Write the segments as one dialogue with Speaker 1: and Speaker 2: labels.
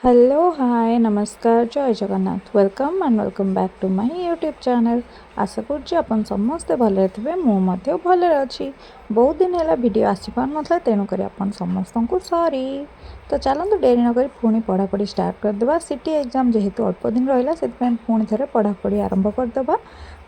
Speaker 1: Hello hi नमस्कार जय Jagannath welcome and welcome back to my YouTube channel. आशा करुच्ची अपन समस्ते भले थे मुझे भले अच्छी। बहुत दिन है वीडियो आसी पार ना तेणुक अपन समस्त को सॉरी। तो चलते डेरी नक पुणी पढ़ापढ़ी स्टार्ट करदे। सिटी एग्जाम जेहेतु अल्प दिन रहा से पुणी थे पढ़ापढ़ी आरंभ करदे।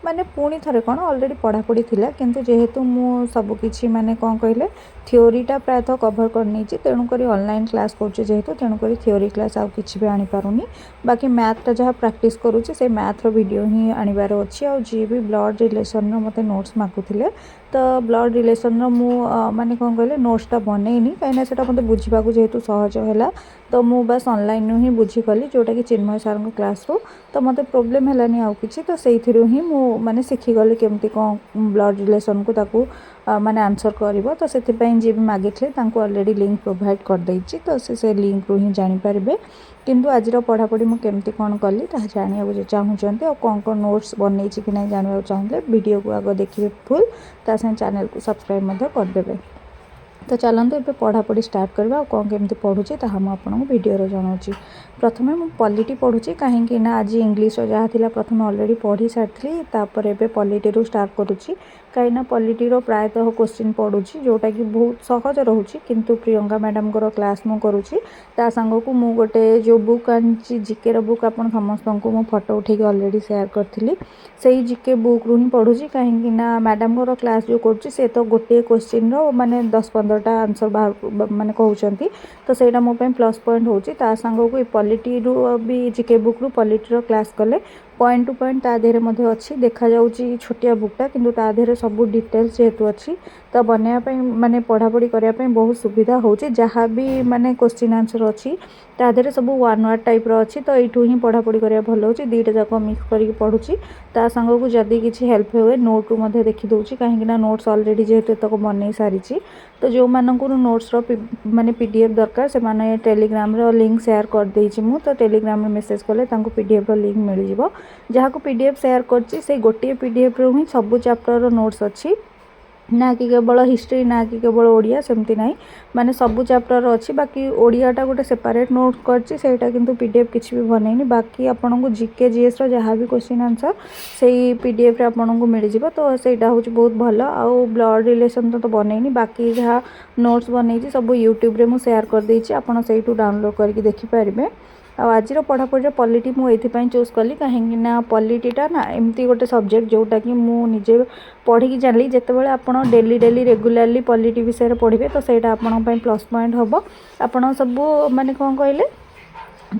Speaker 1: माने पुणी थे कौन अलरेडी पढ़ापढ़ी थिला किंतु जेहेतु मु सबकि माने कौन कहले थ्योरीटा प्रायतः कभर करनी तेणुक ऑनलाइन क्लास करुँचे जेहेतु तेणुक थ्योरी क्लास आउ किसी भी आनीपारूनी। बाकी मैथटा जहाँ प्रैक्टिस करुँचे से मैथ्र वीडियो ही आनबार अच्छी। आ जी भी ब्लड रिलेसन मत नोट्स मागुले तो ब्लड रिलेसन मु माने कौन कहले नोट्सटा बनईनी कहीं से मत बुझा जेहेतु सहज है तो मु बस ऑनलाइन ही बुझीगली जोटा कि चिन्मय सार क्लास रू। तो मत प्रोब्लेम है आउ कि तो से ही मु माने शिखीगली केमती कौन ब्लड रिलेसन को ताकू माने आंसर कर। तो से जी भी मागी अलरेडी लिंक प्रोवाइड कर देछि तो से लिंक रू ही जानीपारे। किंतु आज पढ़ापढ़ी मुझे केमती कौन कली जाना चाहूँगी और कौन कौन नोट्स बनई कि नहीं जानवा चाहूँगे वीडियो को आग देखिए फुल तासे चैनल को सब्सक्राइब करदे। तो चलते ये पढ़ापढ़ी स्टार्ट करवा कौन केमती पढ़ुची मुझे वीडियो जनाऊँ। प्रथम मुझे पॉलिटी पढ़ुची कहीं आज इंग्लिश जहाँ थी प्रथम अलरेडी पढ़ी सारी तापर एवं पॉलिटी स्टार्ट करुँची कहीं पॉलिटीर प्रायतः क्वेश्चन पढ़ुची जोटा कि बहुत सहज रोचे किंतु प्रियंका मैडम क्लास मु करुँची सांग को मु गोटे जो बुक आनी जिके बुक आप समस्त को मु फोटो उठे अलरेडी शेयर करी से जिके बुक रू ही पढ़ुची कहीं मैडम क्लास जो करुँची से तो गोटे क्वेश्चन माने 10-15टा आंसर बाहर माने कहउचंती तो सेटा मो पे प्लस पॉइंट होची। ता संग को पॉलिटी रू भी जिके बुक रू पॉलिटी रो क्लास कले पॉइंट टू पॉइंट ता देहरे मध्ये अच्छी देखा जाउची छोटिया बुकटा किंतु ता देहरे सब डिटेल्स जेहेतु अच्छी तो बनैया माने पढ़ापढ़ी करने बहुत सुविधा होची। जहाँ भी माने क्वेश्चन आंसर अच्छी ता देहरे सब वन वर्ड टाइप रो अच्छी तो यू ही पढ़ापढ़ी करने भल होची। दुईटा जाक मिक्स करके पढ़ुची ता संग को जदि किसी हेल्प हुए नोट रू मध्ये देखि दउची कहीं नोट्स अलरेडी जेहेतु तक बनई सारी तो जो मानक नोट्स माने पीडीएफ दरकार से माने टेलीग्राम रो लिंक शेयर कर देछि मु तो टेलीग्राम में मेसेज कले तांको पीडीएफ रो लिंक मिल जिवो। जहाँ को पीडीएफ शेयर करछि से गोटे पीडीएफ रो ही सब चैप्टर रो नोट्स अच्छी ना कि केवल हिस्ट्री ना कि केवल ओडिया सेमती नहीं माने सब चैप्टर अच्छी। बाकी ओडियाटा गोटे सेपरेट नोट करछि सेटा किंतु पीडीएफ किछि भी बनैनी बाकी आपन को जीके जीएस रो जहाँ भी क्वेश्चन आंसर से पीडीएफ रे आपन को मिल जिवो तो सेटा होछि बहुत भलो। आ ब्लड रिलेशन तो बनैनी बाकी जहाँ नोट्स बनैछि सब यूट्यूब रे मु शेयर कर देछि आपन सेइटू डाउनलोड करके देखि पारिबे। आज पढ़ापढ़ी पॉलिटी मुझे चूज कली कहीं पॉलिटीटा ना एमती गोटे सब्जेक्ट जोटा कि मुझे पढ़ी जानी जिते आप डेली डेली रेगुलाली पॉलिटी विषय पढ़े तो सहीटा आपण प्लस पॉइंट हम आप सब माने कौन कहले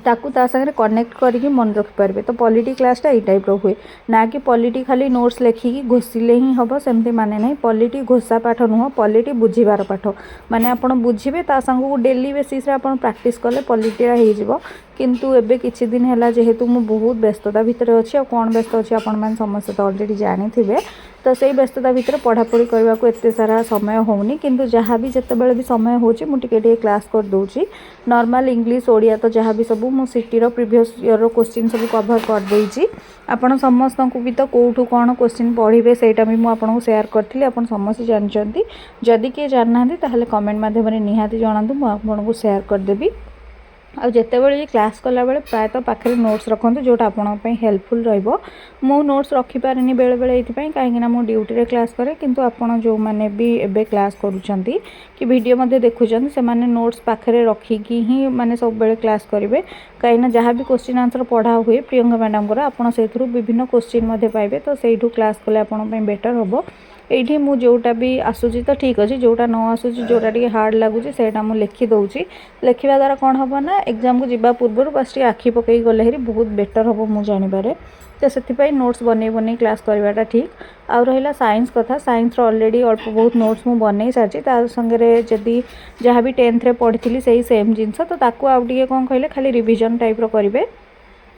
Speaker 1: ताकू ता संगे कनेक्ट करके मन रखिपारे। तो पॉलिटी क्लासटा यही टाइप रो हुए ना कि पॉलिटी खाली नोट्स लेखिकी घोषिले ही हम सेमती माने नहीं पॉलिटी घोषा पाठ नुह पॉलिटी बुझीबार पाठ माने आपन बुझीबे ता संग को डेली बेसिस रे आपन प्रैक्टिस कले पॉलिटीरा हो जिवो। किंतु एबे किछि दिन हैला जेहेतु मु बहुत व्यस्तता भितर अछि और कोन व्यस्त अछि आपन मान समस्त तो ऑलरेडी जानि थिबे तो से व्यस्तता भितर पढ़ापढ़ी करबा को एते सारा समय होउनी किंतु जहाँ भी जते बेले भी समय होची मु टिके क्लास कर दोची। नॉर्मल इंग्लिश ओडिया तो जहाँ भी सब मु सिटी रो प्रीवियस ईयर रो क्वेश्चन सब कवर कर देइची आपन समस्त को भी तो कोठू कोन क्वेश्चन पढ़िबे सेटा भी मु आपन को शेयर करथिली आपन समस्त जानचंती जदि के जाननांती ताहले कमेंट माध्यम रे निहाती जणांतु मु आपन को शेयर कर देबी। आ जिते बड़े क्लास कला बेले प्रायतः पाखे नोट्स रखते जोटा आपंपाई हेल्पफुल रहिबो। मु नोट्स रखिपारे बेले बेले ये कहीं मु ड्यूटी रे क्लास करे किंतु आपण जो मैंने भी एबे क्लास करूछंती कि वीडियो मध्ये देखुछंती से माने नोट्स पाखे रखिकी ही माने सब बेले क्लास करेंगे कहीं जहाँ भी क्वेश्चन आंसर पढ़ा हुए प्रियंका मैडम को आपड़ से विभिन्न क्वेश्चन मध्ये पाइबे तो सेठू क्लास कले आपंपाई बेटर हम। ये मु जोटा भी आसूची तो ठीक अच्छे जोटा न आसूची जोटा टी हार्ड लगुच से लिखि दौची लिखा द्वारा कौन हम ना एग्जाम को जीवा पूर्व बस आखि पकई गले हेरी बहुत बेटर हम मु जानिबारे। तो से नोट्स बनै बनै क्लास करवाटा ठीक। आउ रहा साइंस कथा साइंस ऑलरेडी अल्प बहुत नोट्स मु बनै सारी संगे जदि जहाँ भी 10th रे पढ़ी से सेम जिनस तो ताकू आउ टिके कौन कहले खाली रिविजन टाइप रो करिवे।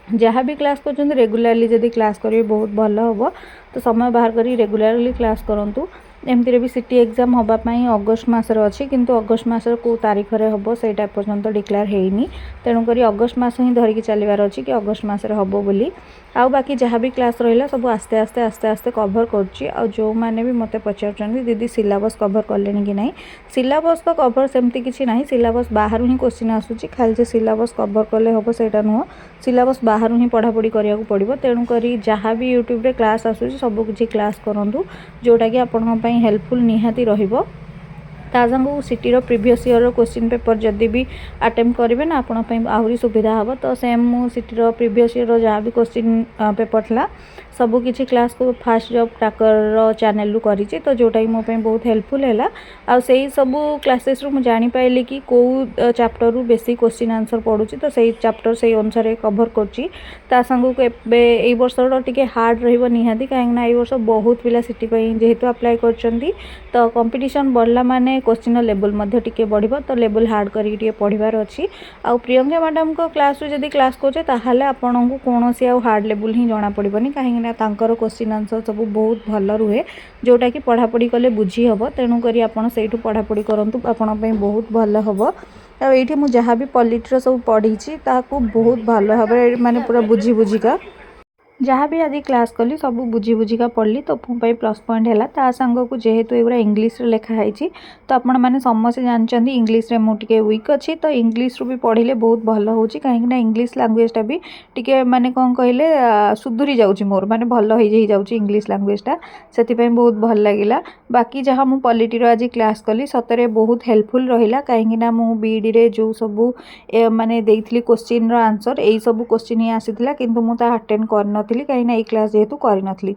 Speaker 1: जहाँ भी क्लास कर रेगुलाली जदि क्लास करेंगे बहुत भल हम तो समय बाहर कर रेगुलाली क्लास करूँ। एमती भी सीटी एग्जाम होगापाई अगस्ट मसर अच्छी किंतु अगस्ट मसर कौ तारीख में हम सहीटा पर्यंत डिक्लेयर होनी तेणुक अगस्ट मस ही धरिकी चलबार अच्छी कि अगस्ट मसर हम बोली आउ बाकी जहाँ भी क्लास रहा सब आस्ते आस्ते आस्ते आस्ते कभर कर जो मैंने भी मत पचार दीदी सिलेबस कभर कले कि ना सिलेबस तो कभर सेमती किसी ना सिलेबस बाहर ही क्वेश्चन आसूँ खाली सिलेबस कभर कले हम सहीटा नुह सिलेबस बाहर ही पढ़ापढ़ी करा पड़ो तेणुक जहाँ भी यूट्यूब क्लास आसूँ सबकि क्लास करूँ जोटा कि आपण हेल्पफुल निहाती रहिबो ता संग सिटीर प्रीवियस ईयर क्वेश्चन पेपर जदि भी अटेम्प्ट करेंगे ना आपण आहरी सुविधा हम तो सेम मु सिटीर प्रीवियस ईयर जहाँ भी क्वेश्चन पेपर था सबू किसी क्लास को फास्ट जॉब ट्रैकर चैनल रु करी तो जोटा कि मोपाई बहुत हेल्पफुल है आ से सबू क्लासेस रु जानी पाइली कि कौ चैप्टर रु बेसी क्वेश्चन आंसर पड़ुची तो सही चैप्टर से अनुसार कभर करची ता संग ए वर्ष टिके हार्ड रहिबो निहाती कहीं ए वर्ष बहुत पिला सिटी जेहेतु अप्लाई करछंती तो कंपटीशन बढ़ला माने क्वेश्चन लेवल मध्य टिके बढ़िबो तो लेवल हार्ड करी टिके पढ़िबार अछि आ प्रियंका मैडम को क्लास रु जदी क्लास कोचे ताहाले आपनकु कोनोसी आ हार्ड लेवल ही जणा पड़िबोनी कहीं तांकर क्वेश्चन आंसर सब बहुत भल रुहे जोटा कि पढ़ापढ़ी कले बुझी हम तेणुक आपड़ से पढ़ापढ़ी करूँ आपंपाई बहुत भल हम ये मुझे जहाँ भी पॉलिटिर सब पढ़ी बहुत भल भाव माने पूरा बुझी बुझिका जहाँ भी आज क्लास कली सब बुझी बुझिका पढ़ली तो मोपाई प्लस पॉइंट है ता सांग को जेहेतु एगुरा इंग्लीश लिखाई तो आपण मैंने समस्त जानते इंग्लीश रे मुझे वीक अच्छी तो इंग्लीश रू भी पढ़ले बहुत भल हो कहीं इंग्लीश लैंग्वेजटा भी टिके माने कौन कहले सुधुरी जाऊँगी मोर माने भल हो जाऊँगी इंग्लीश लैंग्वेजटा से बहुत भल लगिला बाकी जहाँ मु पॉलिटिर आज क्लास कली सतरे बहुत हेल्पफुल रहिला कहीं मु बीडी रे जो सबू माने देइथिली क्वेश्चन रो आंसर यही सब क्वेश्चन ही आसीथिला किंतु मु ता अटेंड कर कहीं ना क्लास जेहेतु करी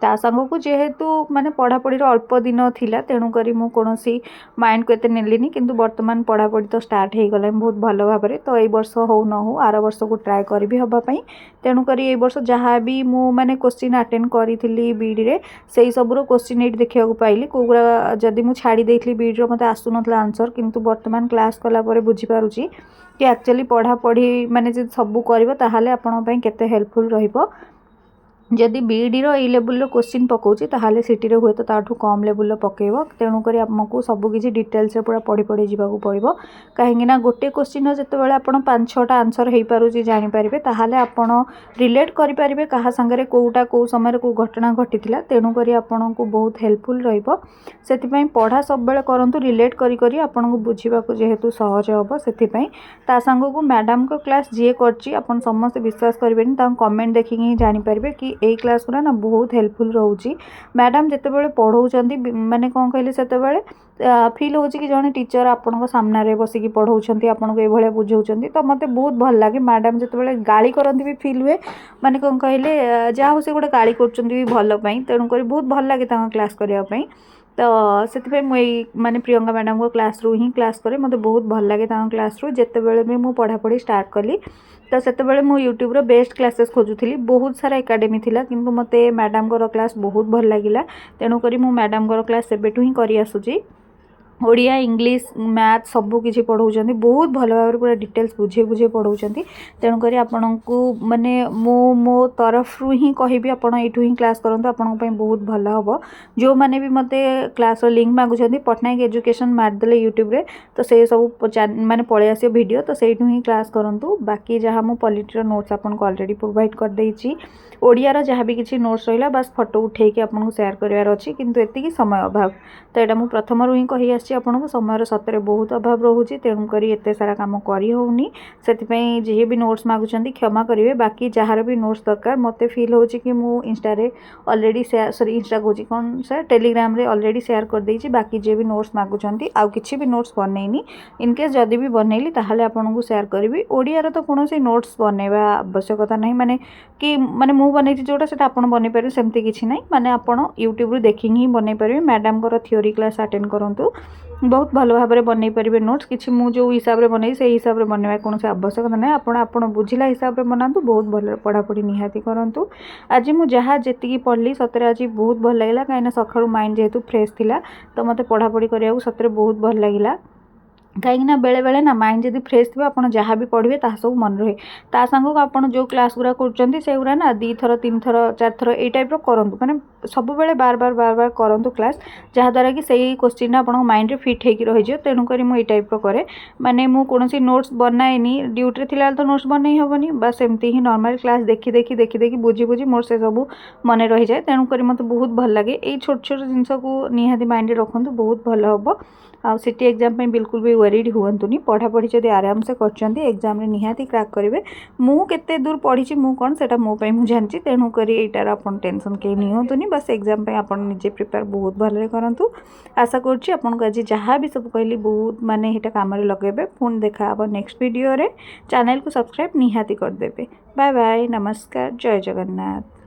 Speaker 1: ता संग को जेहेतु माने पढ़ापढ़ी अल्प दिन थिला तेणुक मुझे माइंड को एते नेलिनी किंतु वर्तमान पढ़ापढ़ी तो स्टार्ट हो गला बहुत भल भाव में तो ये वर्ष हो न हो आर वर्ष को ट्राए करी हवाई तेणुक ये वर्ष जहाँ भी मु माने क्वेश्चन अटेंड करी बीडी रे से सबूर क्वेश्चन ये देखा पाइली कौरा जदि मुझे छाड़ी देती बीडी मत आसून आंसर किंतु वर्तमान क्लास कला बुझीपारुची कि एक्चुअली पढ़ापढ़ी माने सबू कर आपण केते हेल्पफुल रहिबो जदि बीडी रो लेवल क्वेश्चन पकाउची ताहाले सिटी रे हुए तो ताठू कम लेवल पकेइबो तेणुक आमको सबकिछि डिटेल्स पूरा पढ़ी पढ़ी जावाक पड़िबो कहीं गोटे क्वेश्चन जितेबाला आपण 5-6टा आंसर हो पारुची जानि पारिबे ताहाले आपण रिलेट करि पारिबे कहा संगे कोउटा को समय को घटना घटिथिला तेणुक आपनको बहुत हेल्पफुल रहिबो सेतिपई पढ़ा सब बेले करंतु रिलेट करी करी आपनको बुझीबाकू जेहेतु सहज होबो सेतिपई ता संग को मैडम को क्लास जे करची आपण समस्त विश्वास करिबेनी ता कमेंट देखि ही जानि पारिबे कि ए क्लास गुरा ना बहुत हेल्पफुल रोची मैडम जितेबाला पढ़ाऊँगी माने कौन कहले से फील हो कि जड़े टीचर आपण सामने बसिकी पढ़ाऊँगी आपको ये बुझाऊँ तो मत बहुत भल लगे मैडम जितेबाला गाली करती भी फील हुए माने कौन कहले जहाँ से गोटे गाली कर भलपाई तेणुक बहुत भल लगे क्लास करने तो से माने प्रियंका मैडम को क्लास रू ही क्लास करे मत बहुत भल लगे क्लास रू जितेबाला भी मुझे पढ़ापढ़ी स्टार्ट कली तो से मु यूट्यूब रो बेस्ट क्लासेस खोजुली बहुत सारा एकेडमी थिला किंतु मते मैडम को क्लास बहुत भल लगिला तेणुक मु मैडम को क्लास सेबेठू ही करी आसुची ओडिया इंग्लिश मैथ सबू किसी पढ़ाऊँ बहुत भल भाव पूरा डिटेल्स बुझे बुझे पढ़ाऊँ तेणुक आपण को माने मो तरफ रु ही कहि आपण एठू ही क्लास करंतु आपण बहुत भल हम जो मैंने भी मते क्लास लिंक मागुंट पटनायक एजुकेशन मारदेले यूट्यूब रे तो से सब माने पळे आसे वीडियो तो सेठू ही क्लास करंतु बाकी जहाँ मु पॉलिटिर नोट्स आपको ऑलरेडी प्रोवाइड कर देइची ओडियार जहाँ भी किसी नोट्स रहा बस फोटो उठे आपको शेयर करार अच्छी किंतु एतिकी समय अभाव तो यहाँ मुझे प्रथम ही कही आसी आपको समय सतरे बहुत अभाव रोचे तेणुक एत सारा कम करनी से जी भी नोट्स मागुंट क्षमा करेंगे बाकी जार भी नोट्स दरकार मत फिल हो कि मुझे Insta already share sorry Insta कौन कौन सर टेलीग्राम रे ऑलरेडी शेयर कर देइछि बाकी जे भी नोट्स मागुंट आउ किसी भी नोट्स बनैनी इनकेस जदि भी बनैली ताहले आपको शेयर करी ओडियार तो कौन नोट्स बनैबा आवश्यकता नहीं माने कि माने मु बनै जोटा से आप बन पारे सेमती किसी ना माने आपण यूट्यूब देखी ही बन पारे मैडम को थ्योरी क्लास अटेंड करूँ बहुत भल भाव में बन पारे नोट्स किसी मु जो हिसाब से बनई से हिसाब से बनवा कौन आवश्यकता ना आप बुझला हिसाब से बनातु बहुत भल पढ़ापढ़ी निहाती करूँ आज मुझे जहाँ जी पढ़ली सतरे आज बहुत भल लगे कहीं सकाळु माइंड जेहेतु फ्रेश थिला तो मत पढ़ापढ़ी करिया सतरे बहुत भल लगिला कहीं बेले बेले ना माइंड जब फ्रेश थी आप जहाँ भी पढ़े ता सब मन रहे ता सांग को आप जो क्लास गुरा कर ना 2 थर 3 थर 4 थर ये टाइप करूँ मैंने सब बेले बार बार करंतु क्लास जहाँद्वारा कि सही क्वेश्चन आप माइंड रे फिट होकर रही तेणुक मुझे टाइप रे माने मु कौन नोट्स बनाएनी ड्यूटी थी तो नोट्स बनई हेनी बस एमती ही नॉर्मल क्लास देखी देखी बुझी बुझी मोर से सब मन रही जाए तेणुक मत बहुत भल लगे ये छोट छोट जिनस को निहाती माइंड रखु बहुत भल हम आ सिटी एग्जाम पे बिल्कुल भी वरीड हुअंतुनी पढ़ापढ़ी जब आराम से कर एग्जाम रे निहाती क्रैक करेंगे मु केते दूर पढ़ी मु कौन से मो मुझे जानची तेणुक यार आप टेंशन कहीं निहतुनी बस एग्जाम पे आप निजे प्रिपेयर बहुत भल करूँ आशा करूँ आज जहाँ भी सब कहली बहुत माने यहाँ काम लगे पुणी देखा नेक्स्ट वीडियो रे चैनल को सब्सक्राइब निहाती करदेवे बाय बाय नमस्कार जय जगन्नाथ।